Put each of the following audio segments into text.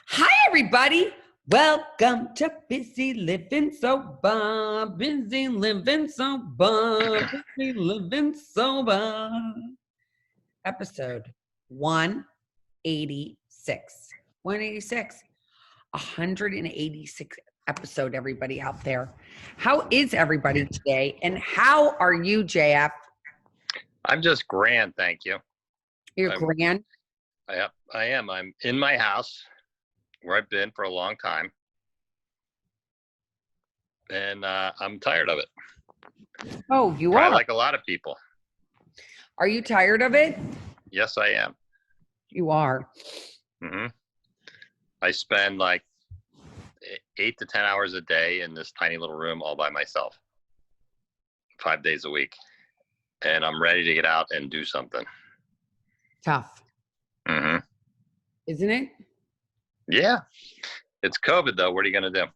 Hi, everybody. Welcome to Busy Living Sober. Busy Living Sober. Busy Living Sober. Episode 186. 186. 186 episode, everybody out there. How is everybody today? And how are you, JF? I'm just grand, thank you. You're grand? I am. I'm in my house where I've been for a long time. And I'm tired of it. Oh, you Probably are? like a lot of people. Are you tired of it? Yes, I am. You are. Mm-hmm. I spend like 8 to 10 hours a day in this tiny little room all by myself, 5 days a week. And I'm ready to get out and do something. Tough. Mm-hmm. Isn't it? Yeah. It's COVID, though. What are you going to do?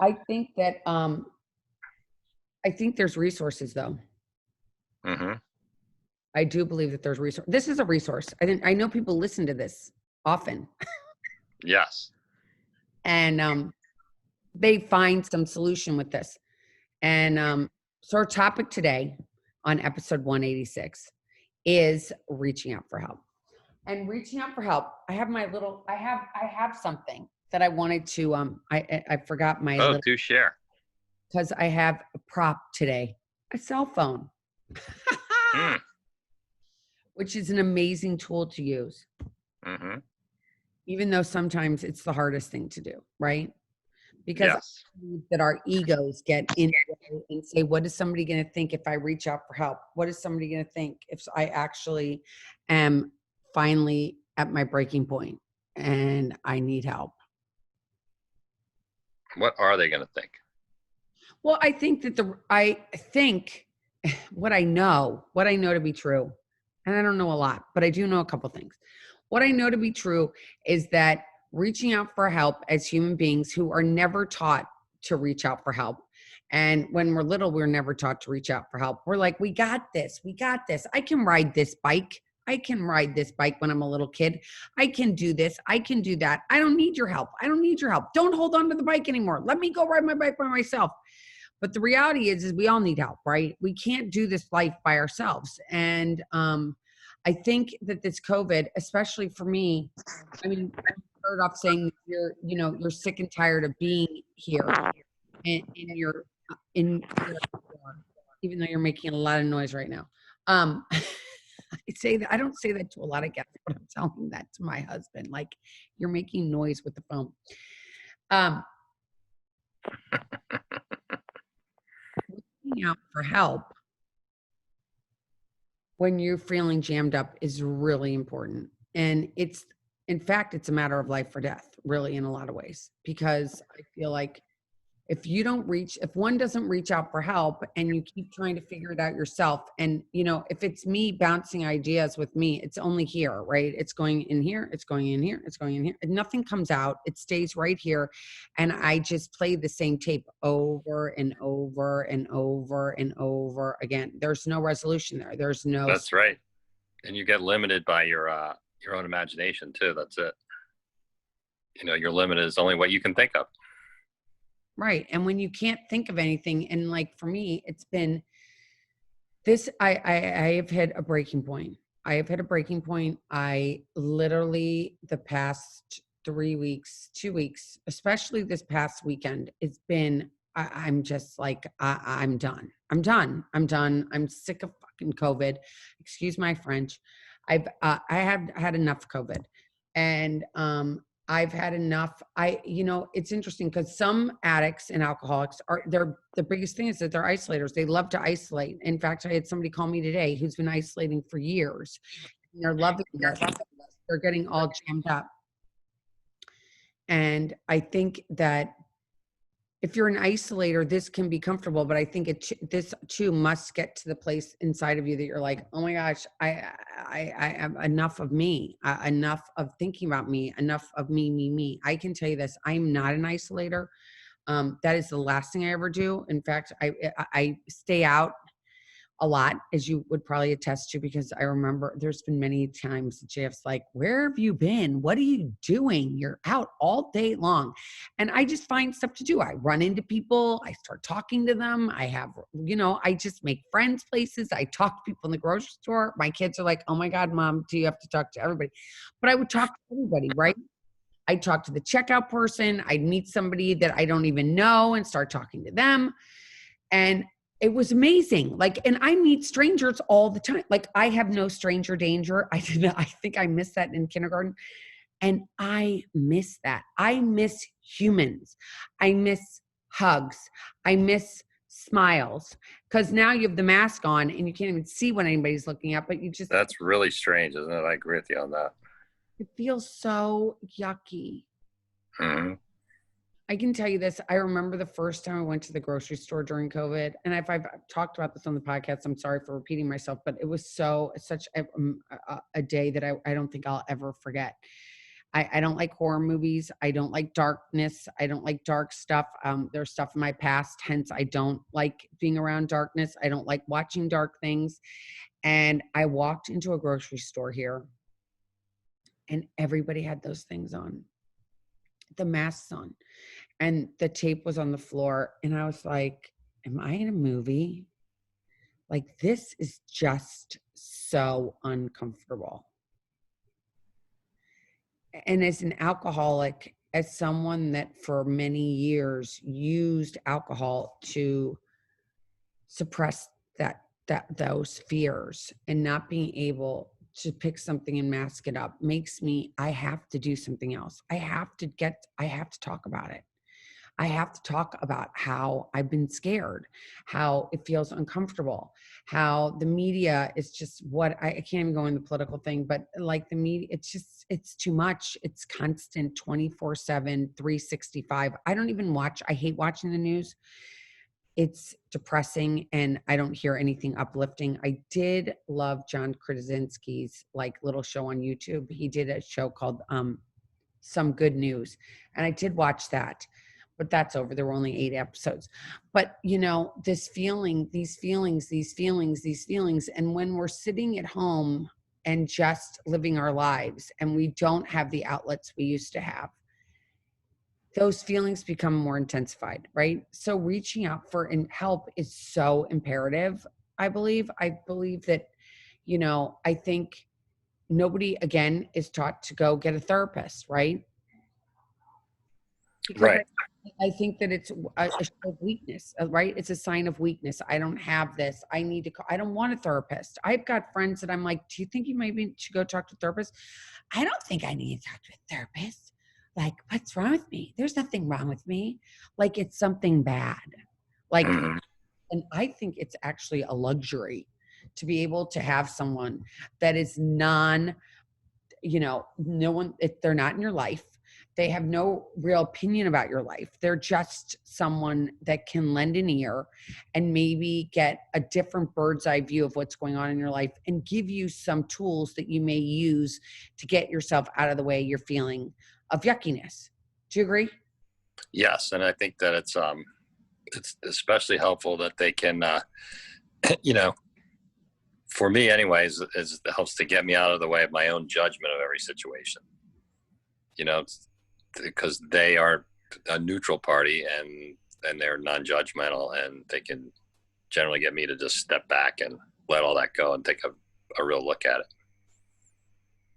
I think that I think there's resources, though. Mm-hmm. I do believe that there's resource. This is a resource. I know people listen to this often. Yes. And they find some solution with this. And so our topic today on episode 186 is reaching out for help. And reaching out for help, I have something that I wanted to I forgot my Oh, do share. because I have a prop today, a cell phone. Which is an amazing tool to use. Mm-hmm. Even though sometimes it's the hardest thing to do, right? Because Yes. I believe that our egos get in and say, what is somebody going to think if I reach out for help? What is somebody going to think if I actually am finally at my breaking point and I need help? What are they going to think? Well, I think that what I know to be true, and I don't know a lot, but I do know a couple things. What I know to be true is that reaching out for help as human beings who are never taught to reach out for help. And when we're little, we're never taught to reach out for help. We're like, we got this. We got this. I can ride this bike. I can ride this bike when I'm a little kid. I can do this. I can do that. I don't need your help. I don't need your help. Don't hold on to the bike anymore. Let me go ride my bike by myself. But the reality is we all need help, right? We can't do this life by ourselves. And I think that this COVID, especially for me, I mean, I started off saying you're sick and tired of being here and in even though you're making a lot of noise right now. I say that I don't say that to a lot of guests, but I'm telling that to my husband. Like, you're making noise with the phone. Reaching out for help when you're feeling jammed up is really important. And in fact, it's a matter of life or death, really, in a lot of ways, because I feel like if one doesn't reach out for help and you keep trying to figure it out yourself, and if it's me bouncing ideas with me, it's only here, right? It's going in here, it's going in here, it's going in here, and nothing comes out. It stays right here. And I just play the same tape over and over and over and over again. There's no resolution there. There's no. That's right. And you get limited by your own imagination too. That's it. Your limit is only what you can think of. Right. And when you can't think of anything, and like for me, it's been this, I have hit a breaking point. I literally the past 3 weeks, 2 weeks, especially this past weekend, it's been, I'm just like, I'm done. I'm sick of fucking COVID. Excuse my French. I have had enough COVID. And, I've had enough. It's interesting because some addicts and alcoholics the biggest thing is that they're isolators. They love to isolate. In fact, I had somebody call me today who's been isolating for years. And they're loving it. They're getting all jammed up. And I think that if you're an isolator, this can be comfortable, but I think this too must get to the place inside of you that you're like, oh my gosh, I have enough of me, enough of thinking about me, enough of me. I can tell you this, I'm not an isolator. That is the last thing I ever do. In fact, I stay out a lot, as you would probably attest to, because I remember there's been many times that JF's like, where have you been? What are you doing? You're out all day long. And I just find stuff to do. I run into people. I start talking to them. I have, I just make friends places. I talk to people in the grocery store. My kids are like, oh my God, Mom, do you have to talk to everybody? But I would talk to everybody, right? I'd talk to the checkout person. I'd meet somebody that I don't even know and start talking to them. And it was amazing. Like, and I meet strangers all the time. Like, I have no stranger danger. I think I missed that in kindergarten. And I miss that. I miss humans. I miss hugs. I miss smiles. Because now you have the mask on and you can't even see when anybody's looking up, but you just, That's really strange, isn't it? I agree with you on that. it feels so yucky. Mhm. I can tell you this. I remember the first time I went to the grocery store during COVID, and if I've talked about this on the podcast, I'm sorry for repeating myself, but it was such a day that I don't think I'll ever forget. I don't like horror movies. I don't like darkness. I don't like dark stuff. There's stuff in my past, hence I don't like being around darkness. I don't like watching dark things. And I walked into a grocery store here, and everybody had those things on, the masks on, and the tape was on the floor. And I was like, am I in a movie? Like, this is just so uncomfortable. And as an alcoholic, as someone that for many years used alcohol to suppress those fears, and not being able to pick something and mask it up makes me, I have to do something else. I have to talk about it. I have to talk about how I've been scared, how it feels uncomfortable, how the media is just I can't even go in the political thing, but like the media, it's too much. It's constant 24/7, 365. I don't even I hate watching the news. It's depressing and I don't hear anything uplifting. I did love John Krasinski's like little show on YouTube. He did a show called Some Good News, and I did watch that, but that's over. There were only 8 episodes. But this feeling, these feelings, and when we're sitting at home and just living our lives and we don't have the outlets we used to have, those feelings become more intensified, right? So reaching out for help is so imperative. I believe that, I think nobody again is taught to go get a therapist, right? Because Right. I think that it's a show of weakness, right? It's a sign of weakness. I don't have this. I don't want a therapist. I've got friends that I'm like, do you think you maybe should go talk to a therapist? I don't think I need to talk to a therapist. Like, what's wrong with me? There's nothing wrong with me. Like, it's something bad. Like, Mhm. and I think it's actually a luxury to be able to have someone that is no one, if they're not in your life, they have no real opinion about your life. They're just someone that can lend an ear and maybe get a different bird's eye view of what's going on in your life and give you some tools that you may use to get yourself out of the way you're feeling of yuckiness. Do you agree? Yes, and I think that it's especially helpful that they can, you know, for me, anyways, it helps to get me out of the way of my own judgment of every situation. Because they are a neutral party and they're non-judgmental, and they can generally get me to just step back and let all that go and take a real look at it.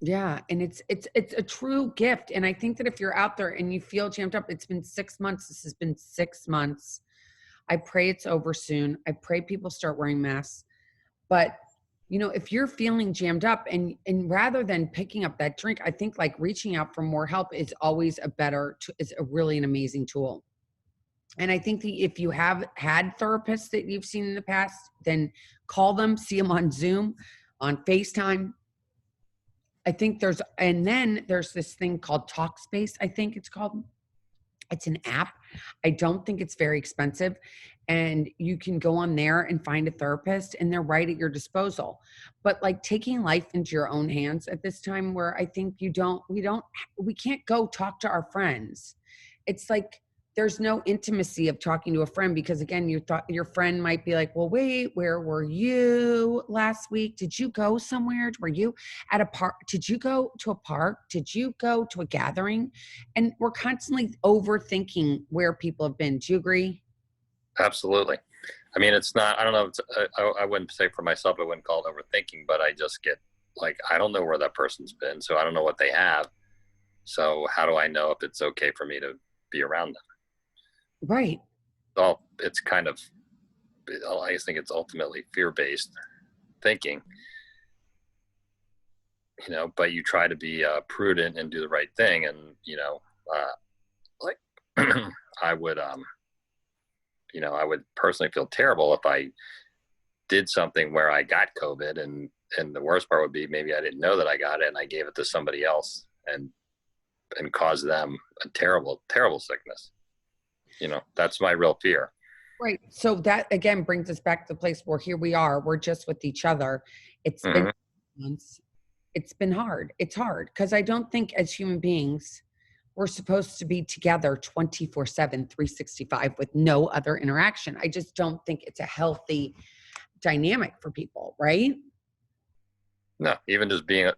Yeah, and it's a true gift. And I think that if you're out there and you feel jammed up, it's been 6 months. This has been 6 months. I pray it's over soon. I pray people start wearing masks. But if you're feeling jammed up, and rather than picking up that drink, I think like reaching out for more help is always is a really an amazing tool. And I think that if you have had therapists that you've seen in the past, then call them, see them on Zoom, on FaceTime. And then there's this thing called Talkspace, I think it's called. It's an app. I don't think it's very expensive. And you can go on there and find a therapist, and they're right at your disposal. But like taking life into your own hands at this time, where I think we can't go talk to our friends. It's like there's no intimacy of talking to a friend because again, you thought your friend might be like, well, wait, where were you last week? Did you go somewhere? Were you at a park? Did you go to a park? Did you go to a gathering? And we're constantly overthinking where people have been. Do you agree? Absolutely. I mean, it's not, I don't know. It's, I wouldn't say for myself, I wouldn't call it overthinking, but I just get like, I don't know where that person's been. So I don't know what they have. So how do I know if it's okay for me to be around them? Right. Well, it's kind of, I just think it's ultimately fear-based thinking, but you try to be prudent and do the right thing. And, like I would, I would personally feel terrible if I did something where I got COVID, and the worst part would be maybe I didn't know that I got it and I gave it to somebody else and caused them a terrible, terrible sickness. That's my real fear. Right. So that again brings us back to the place where here we are. We're just with each other. It's been months. It's been hard. It's hard because I don't think as human beings, we're supposed to be together 24/7, 365 with no other interaction. I just don't think it's a healthy dynamic for people, right? No, even just being,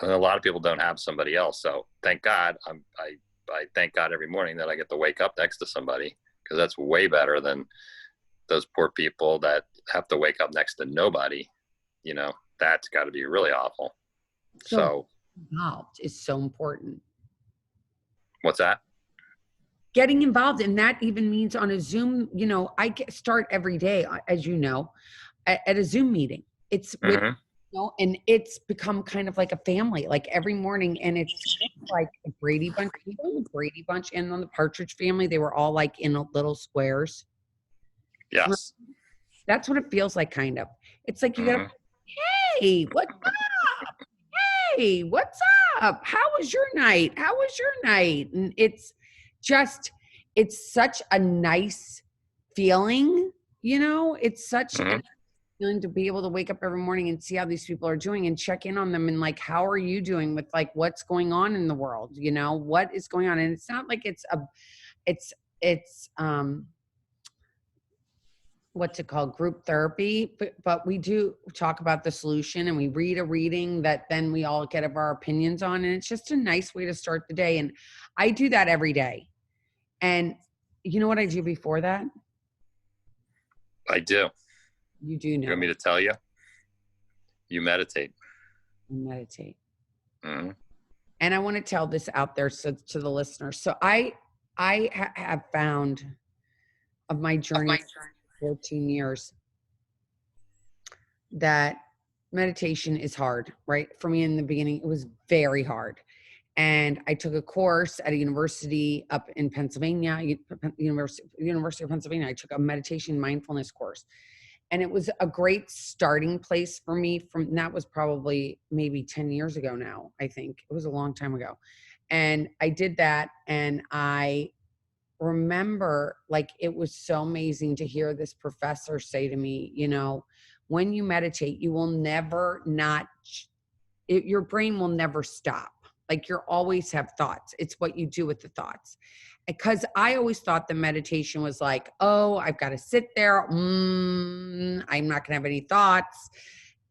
a lot of people don't have somebody else. So thank God, I thank God every morning that I get to wake up next to somebody, because that's way better than those poor people that have to wake up next to nobody. That's got to be really awful. So involved is so important. What's that? Getting involved, and that even means on a Zoom. Start every day, as you know, at a Zoom meeting. It's with and it's become kind of like a family, like every morning, and it's like the Brady Bunch, the Brady Bunch, and on the Partridge Family, they were all like in little squares. Yes, that's what it feels like, kind of. It's like you gotta, hey, what's up? Hey, what's up? How was your night? How was your night? And it's such a nice feeling, it's such a feeling to be able to wake up every morning and see how these people are doing and check in on them and like, how are you doing with like what's going on in the world? What is going on? And it's not like it's what's it called, group therapy, but we do talk about the solution and we read a reading that then we all get our opinions on, and it's just a nice way to start the day. And I do that every day. And you know what I do before that? I do. You do know. You want me to tell you? You meditate. Meditate. And I want to tell this out there to the listeners. So I have found of my journey 14 years that meditation is hard, right? For me in the beginning, it was very hard. And I took a course at a university up in Pennsylvania, University of Pennsylvania. I took a meditation mindfulness course. And it was a great starting place for me. That was probably maybe 10 years ago now, I think. It was a long time ago. And I did that, and I remember, like, it was so amazing to hear this professor say to me, when you meditate, you will never your brain will never stop. Like, you'll always have thoughts. It's what you do with the thoughts. Because I always thought the meditation was like, oh, I've got to sit there. I'm not going to have any thoughts,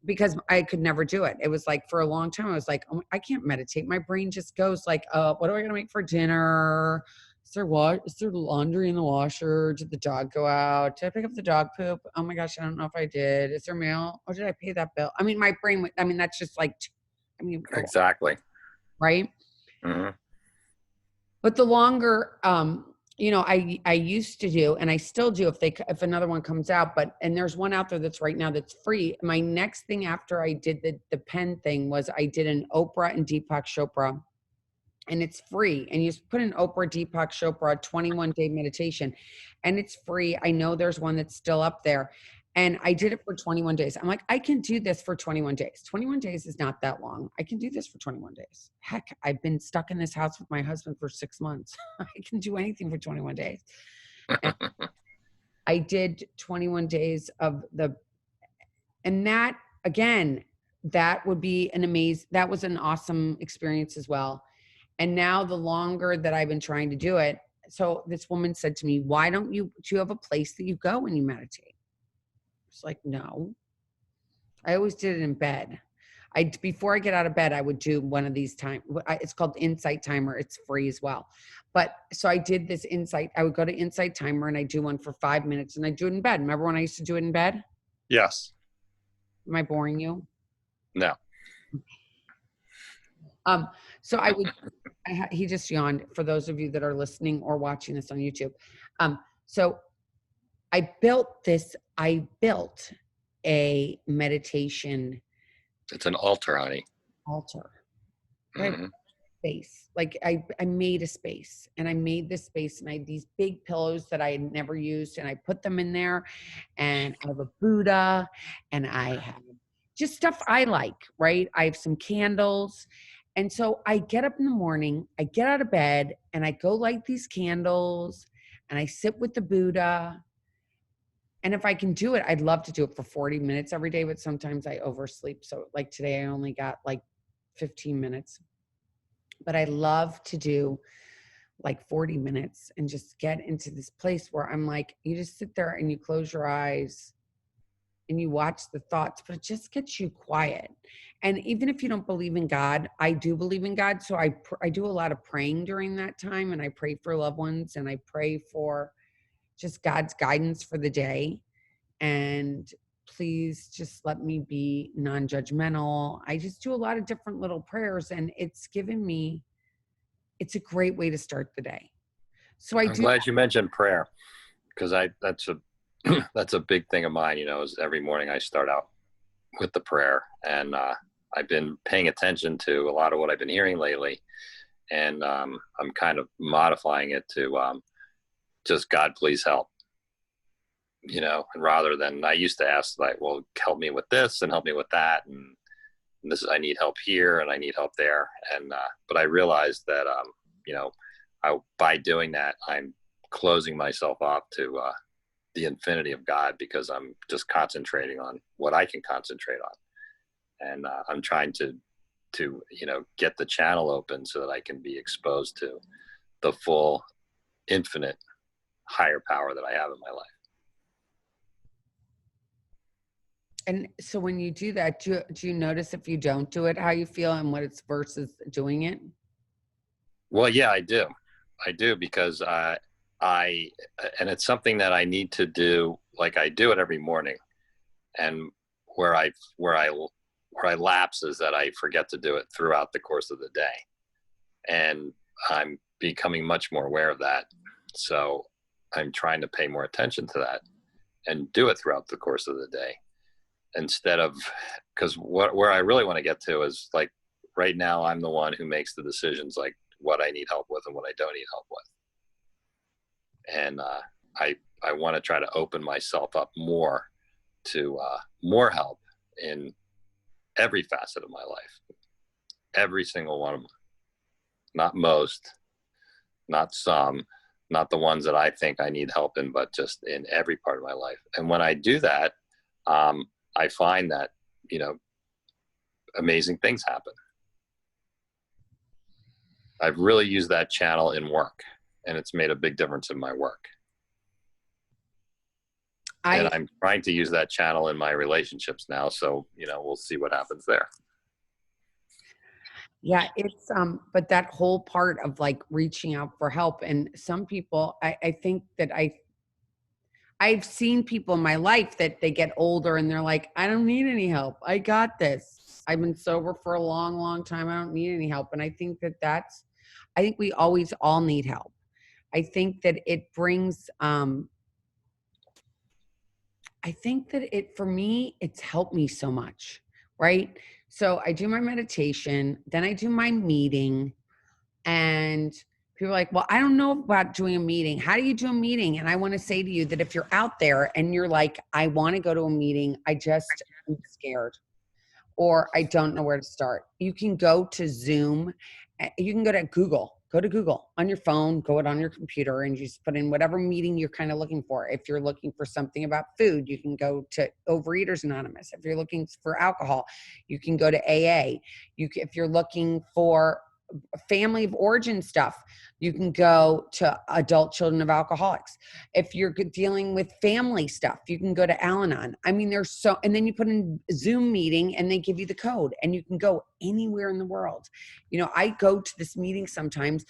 because I could never do it. It was like, for a long time, I was like, oh, I can't meditate. My brain just goes like, what am I going to make for dinner? Is there laundry in the washer? Did the dog go out? Did I pick up the dog poop? Oh my gosh, I don't know if I did. Is there mail? Oh, did I pay that bill? I mean, my brain, that's just like, exactly. Right. But the longer, I used to do, and I still do if another one comes out, and there's one out there that's right now that's free. My next thing after I did the pen thing was I did an Oprah and Deepak Chopra, and it's free. And you just put in Oprah, Deepak Chopra 21-day meditation, and it's free. I know there's one that's still up there. And I did it for 21 days. I'm like, I can do this for 21 days. 21 days is not that long. I can do this for 21 days. Heck, I've been stuck in this house with my husband for 6 months. I can do anything for 21 days. And I did 21 days and that, again, that was an awesome experience as well. And now the longer that I've been trying to do it, so this woman said to me, why do you have a place that you go when you meditate? It's like, no, I always did it in bed. Before I get out of bed, I would do one of these it's called Insight Timer. It's free as well. But so I did this Insight. I would go to Insight Timer and I do one for 5 minutes and I do it in bed. Remember when I used to do it in bed? Yes. Am I boring you? No. So I would, he just yawned for those of you that are listening or watching this on YouTube. So I built a meditation It's an altar, honey. altar, right? Mm-hmm. Space. Like I made a space and I made this space and I had these big pillows that I had never used and I put them in there and I have a Buddha and I have just stuff I like, right? I have some candles. And so I get up in the morning, I get out of bed and I go light these candles and I sit with the Buddha. And if I can do it, I'd love to do it for 40 minutes every day, but sometimes I oversleep. So like today I only got like 15 minutes. But I love to do like 40 minutes and just get into this place where I'm like, you just sit there and you close your eyes and you watch the thoughts, but it just gets you quiet. And even if you don't believe in God, I do believe in God. So I do a lot of praying during that time and I pray for loved ones and I pray for just God's guidance for the day. And please just let me be non-judgmental. I just do a lot of different little prayers and it's a great way to start the day. So I'm glad you mentioned prayer because that's a that's a big thing of mine. Is every morning I start out with the prayer, and I've been paying attention to a lot of what I've been hearing lately, and I'm kind of modifying it to just God, please help. And rather than I used to ask like, well, help me with this and help me with that, and this I need help here and I need help there, and but I realized that by doing that I'm closing myself off to the infinity of God because I'm just concentrating on what I can concentrate on, and I'm trying to get the channel open so that I can be exposed to the full infinite higher power that I have in my life. And so when you do that, do you notice if you don't do it, how you feel and what it's versus doing it? Well, yeah, I do because and it's something that I need to do. Like I do it every morning, and where I lapse is that I forget to do it throughout the course of the day, and I'm becoming much more aware of that. So I'm trying to pay more attention to that and do it throughout the course of the day instead of, because where I really want to get to is like right now I'm the one who makes the decisions like what I need help with and what I don't need help with. And I want to try to open myself up more to more help in every facet of my life, every single one of them, not most, not some, not the ones that I think I need help in, but just in every part of my life. And when I do that, I find that, amazing things happen. I've really used that channel in work, and it's made a big difference in my work. And I'm trying to use that channel in my relationships now. So, we'll see what happens there. Yeah, it's but that whole part of like reaching out for help, and some people, I think that I've seen people in my life that they get older and they're like, I don't need any help. I got this. I've been sober for a long, long time. I don't need any help. And I think I think we always all need help. I think that it brings, I think that for me, it's helped me so much, right? So I do my meditation, then I do my meeting, and people are like, well, I don't know about doing a meeting. How do you do a meeting? And I want to say to you that if you're out there and you're like, I want to go to a meeting, I'm scared, or I don't know where to start. You can go to Zoom. You can go to Google on your phone, go it on your computer, and you just put in whatever meeting you're kind of looking for. If you're looking for something about food, you can go to Overeaters Anonymous. If you're looking for alcohol, you can go to AA. If you're looking for family of origin stuff, you can go to adult children of alcoholics. If you're dealing with family stuff, you can go to Al-Anon. I mean, there's so, and then you put in Zoom meeting and they give you the code and you can go anywhere in the world. You know, I go to this meeting sometimes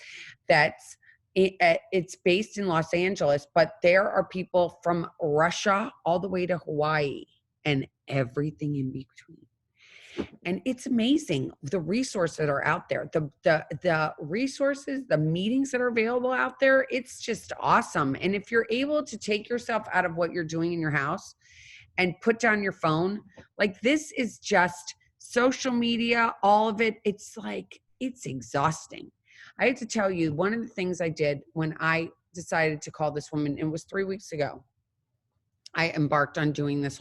that's, it's based in Los Angeles, but there are people from Russia all the way to Hawaii and everything in between. And it's amazing the resources that are out there, the resources, the meetings that are available out there. It's just awesome. And if you're able to take yourself out of what you're doing in your house and put down your phone, like this is just social media, all of it. It's like, it's exhausting. I have to tell you, one of the things I did when I decided to call this woman, it was 3 weeks ago, I embarked on doing this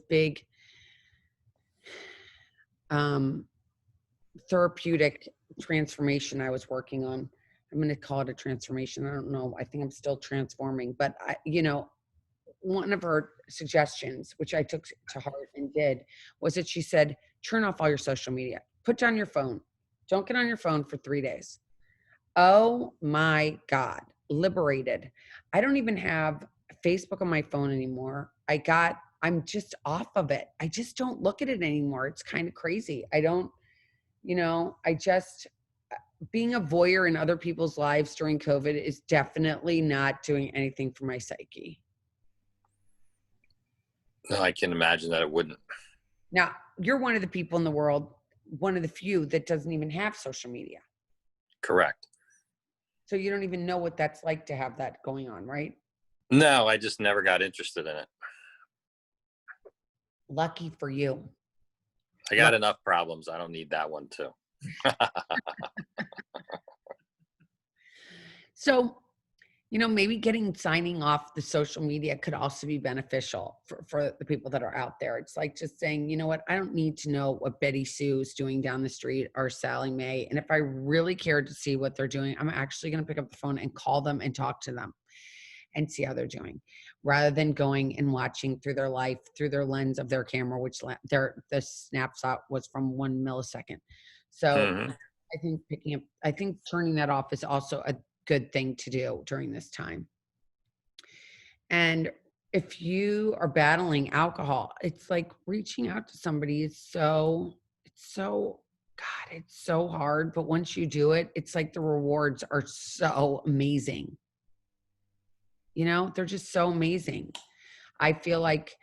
big therapeutic transformation I was working on. I'm going to call it a transformation. I don't know. I think I'm still transforming, but one of her suggestions, which I took to heart and did, was that she said, turn off all your social media, put down your phone. Don't get on your phone for 3 days. Oh my God, liberated. I don't even have Facebook on my phone anymore. I'm just off of it. I just don't look at it anymore. It's kind of crazy. I don't, I just, being a voyeur in other people's lives during COVID is definitely not doing anything for my psyche. No, I can imagine that it wouldn't. Now, you're one of the people in the world, one of the few that doesn't even have social media. Correct. So you don't even know what that's like to have that going on, right? No, I just never got interested in it. Lucky for you. I got enough problems. I don't need that one too. So, maybe signing off the social media could also be beneficial for the people that are out there. It's like just saying, you know what, I don't need to know what Betty Sue is doing down the street or Sally Mae. And if I really care to see what they're doing, I'm actually going to pick up the phone and call them and talk to them and see how they're doing, rather than going and watching through their life, through their lens of their camera, which the snapshot was from 1 millisecond. So I think turning that off is also a good thing to do during this time. And if you are battling alcohol, it's like reaching out to somebody it's so God, it's so hard. But once you do it, it's like the rewards are so amazing. They're just so amazing. I feel like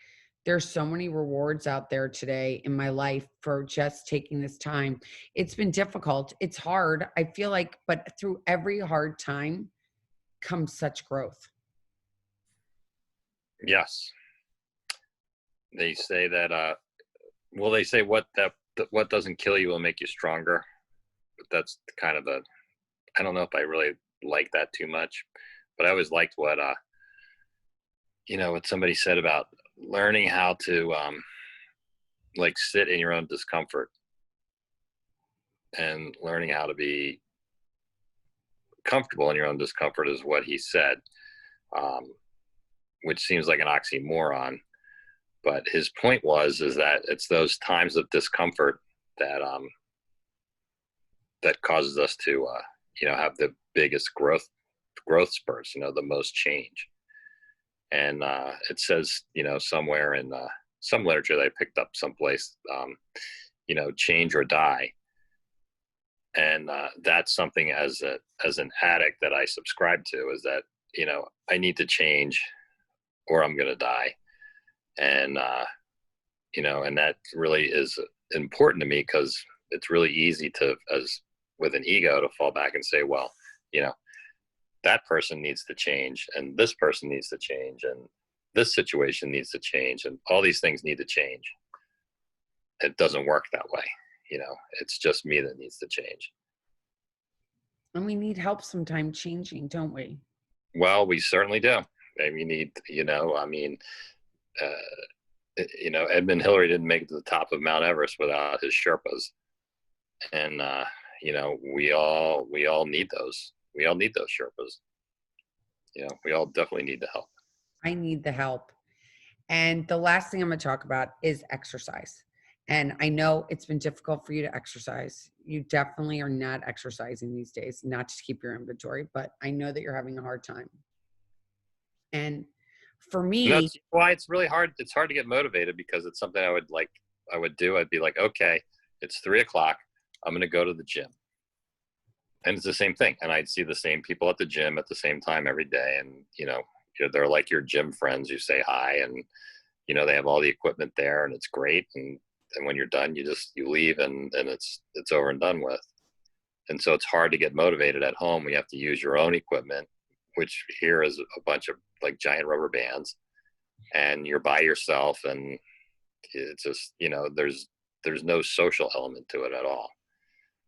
there's so many rewards out there today in my life for just taking this time. It's been difficult. It's hard. I feel like, but through every hard time comes such growth. Yes. They say that, they say what doesn't kill you will make you stronger. But that's kind of I don't know if I really like that too much, but I always liked what somebody said about learning how to sit in your own discomfort and learning how to be comfortable in your own discomfort is what he said, which seems like an oxymoron. But his point is that it's those times of discomfort that that causes us to have the biggest growth spurts, the most change. And it says, somewhere in some literature that I picked up someplace, change or die. And that's something as an addict that I subscribe to, is that, I need to change or I'm going to die. And, and that really is important to me, because it's really easy to, as with an ego, to fall back and say, well, that person needs to change, and this person needs to change, and this situation needs to change, and all these things need to change. It doesn't work that way. It's just me that needs to change. And we need help sometime changing, don't we? Well, we certainly do. We need, Edmund Hillary didn't make it to the top of Mount Everest without his Sherpas. And, we all need those. We all need those Sherpas. We all definitely need the help. I need the help. And the last thing I'm going to talk about is exercise. And I know it's been difficult for you to exercise. You definitely are not exercising these days, not to keep your inventory, but I know that you're having a hard time. And for And me, that's why it's really hard. It's hard to get motivated because it's something I would do. I'd be like, okay, it's 3 o'clock. I'm going to go to the gym. And it's the same thing. And I'd see the same people at the gym at the same time every day. And, they're like your gym friends. You say hi and, they have all the equipment there and it's great. And when you're done, you leave and it's over and done with. And so it's hard to get motivated at home. You have to use your own equipment, which here is a bunch of like giant rubber bands, and you're by yourself, and it's just, there's no social element to it at all.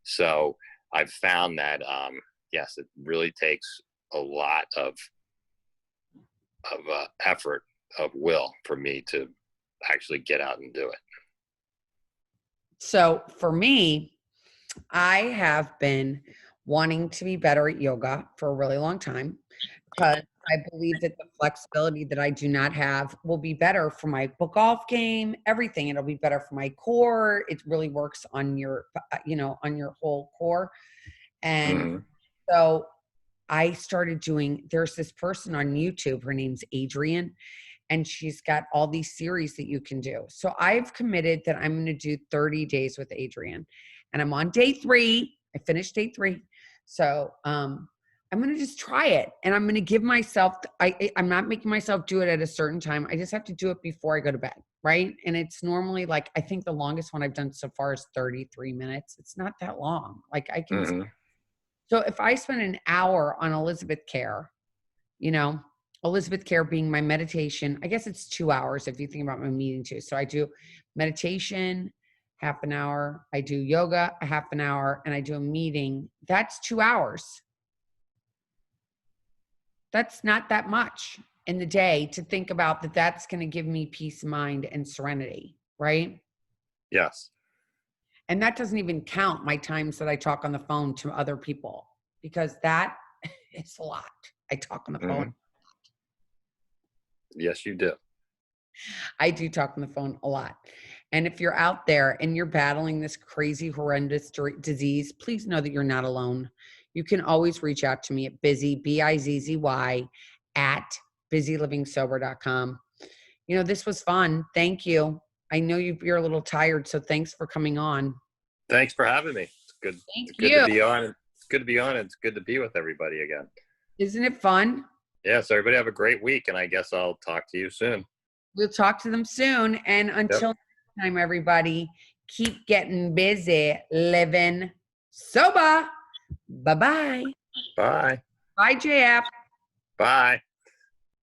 So I've found that, yes, it really takes a lot of effort, of will, for me to actually get out and do it. so for me, I have been wanting to be better at yoga for a really long time because I believe that the flexibility that I do not have will be better for my golf game, everything. It'll be better for my core. It really works on your, on your whole core. And Mm-hmm. so I started there's this person on YouTube, her name's Adrienne, and she's got all these series that you can do. So I've committed that I'm going to do 30 days with Adrienne, and I'm on day 3. I finished day 3. So, I'm going to just try it, and I'm going to give myself, I'm not making myself do it at a certain time. I just have to do it before I go to bed. Right. And it's normally like, I think the longest one I've done so far is 33 minutes. It's not that long. Like I can, Mm-hmm. so if I spend an hour on Elizabeth Care, Elizabeth Care being my meditation, I guess it's 2 hours if you think about my meeting too. So I do meditation, half an hour. I do yoga, a half an hour, and I do a meeting. That's 2 hours. That's not that much in the day to think about that. That's going to give me peace of mind and serenity, right? Yes. And that doesn't even count my times that I talk on the phone to other people, because that is a lot. I talk on the phone. Mm-hmm. Yes, you do. I do talk on the phone a lot. And if you're out there and you're battling this crazy, horrendous disease, please know that you're not alone. You can always reach out to me at Bizzy, Bizzy, at BizzyLivingSober.com. This was fun. Thank you. I know you're a little tired, so thanks for coming on. Thanks for having me. It's good. Thank It's good you. to be on. It's good to be on. It's good to be with everybody again. Isn't it fun? Yeah. So everybody have a great week, and I guess I'll talk to you soon. We'll talk to them soon. And until next time, everybody, keep getting busy, living sober. Bye-bye. Bye. Bye, JF. Bye.